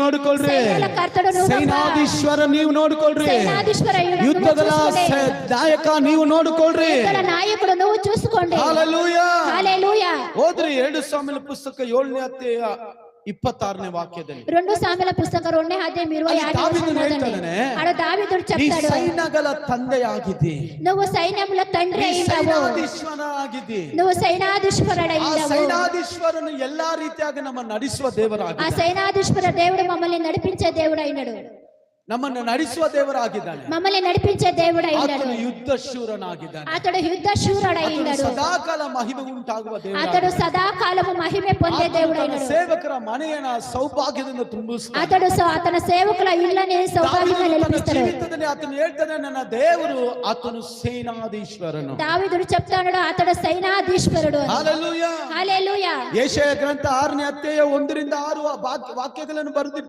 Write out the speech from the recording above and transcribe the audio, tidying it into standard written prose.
ನೋಡಿಕೊಳ್ಳ್ರಿ. ಸೇನಾಧೀಶ್ವರ ನೀವು ನೋಡಿಕೊಳ್ಳ್ರಿ. ಯುದ್ಧಗಳ ನಾಯಕ ನೀವು ನೋಡಿಕೊಳ್ಳ್ರಿ. ನಾಯಕರು ನೀವು చూసుకోండి. ಹಲ್ಲೆಲೂಯಾ. ಹಲ್ಲೆಲೂಯಾ. ಓದ್ರಿ 2 ಸಾಮುವೇಲ ಪುಸ್ತಕ 7ನೇ ಅಧ್ಯಾಯ 26ನೇ ವಾಕ್ಯದಲ್ಲಿ. 2 ಸಾಮುವೇಲ ಪುಸ್ತಕ 2ನೇ ಅಧ್ಯಾಯ 26ನೇ ವಚನದಲ್ಲಿ ಆడ ದಾವೀದುడు చెప్తాడు, ಸೈನ್ಯಗಳ ತಂದೆಯಾಗಿದ್ದಿ, నువ్వు సైన్యముల తండ్రి అయినావు, ಸೇನಾಧೀಶ್ವರನಾಗಿದ್ದಿ. నువ్వు సైనాధీశ్వరుడైనావు. ಆ ಸೇನಾಧೀಶ್ವರನು ಎಲ್ಲಾ ರೀತಿಯಾಗಿ ನಮ್ಮ ನಡೆಸುವ ದೇವರಾಗಿದ್ದಾನೆ. ಆ సైనాధీశ్వర దేవుడు మమ్మల్ని నడిపించే దేవుడు అయినాడు. ನಮ್ಮನ್ನು ನಡೆಸುವ ದೇವರಾಗಿದ್ದಾನೆ. మమ్మల్ని నడిపించే దేవుడు అయినాడు. ಆತನು ಯುದ್ಧ ಶೂರನಾಗಿದ್ದಾನೆ. అతడు యుద్ధ శూరుడైనాడు. ಸದಾಕಾಲ ಮಹಿಮೆ ಉಂಟಾಗುವ ದೇವರು. అతడు సదాకాలము మహిమ పొందే దేవుడు అయినాడు. ಸೇವಕರ ಮನೆಯನ್ನು ಸೌಭಾಗ್ಯದಿಂದ ತುಂಬಿಸುತ್ತಾನೆ. అతడు తన సేవకుల ఇళ్ళని సౌభాగ్యంగా నిలిపిస్తాడు. ಜೀವಿತದಲ್ಲಿ ಆತನು ಹೇಳ್ತಾನೆ, ನನ್ನ ದೇವರು ಆತನು ಸೇನಾಧೀಶ್ವರನು. దావీదుడు చెప్తాడు, అతడు సైనాధీశ్వరుడు. ಹಲ್ಲೆಲೂಯಾ. హల్లెలూయా. ಯೆಶಾಯ ಗ್ರಂಥ 6ನೇ ಅಧ್ಯಾಯ 1ರಿಂದ 6 ವಾಕ್ಯಗಳನ್ನು ಬರೆದಿದ್ದಾರೆ.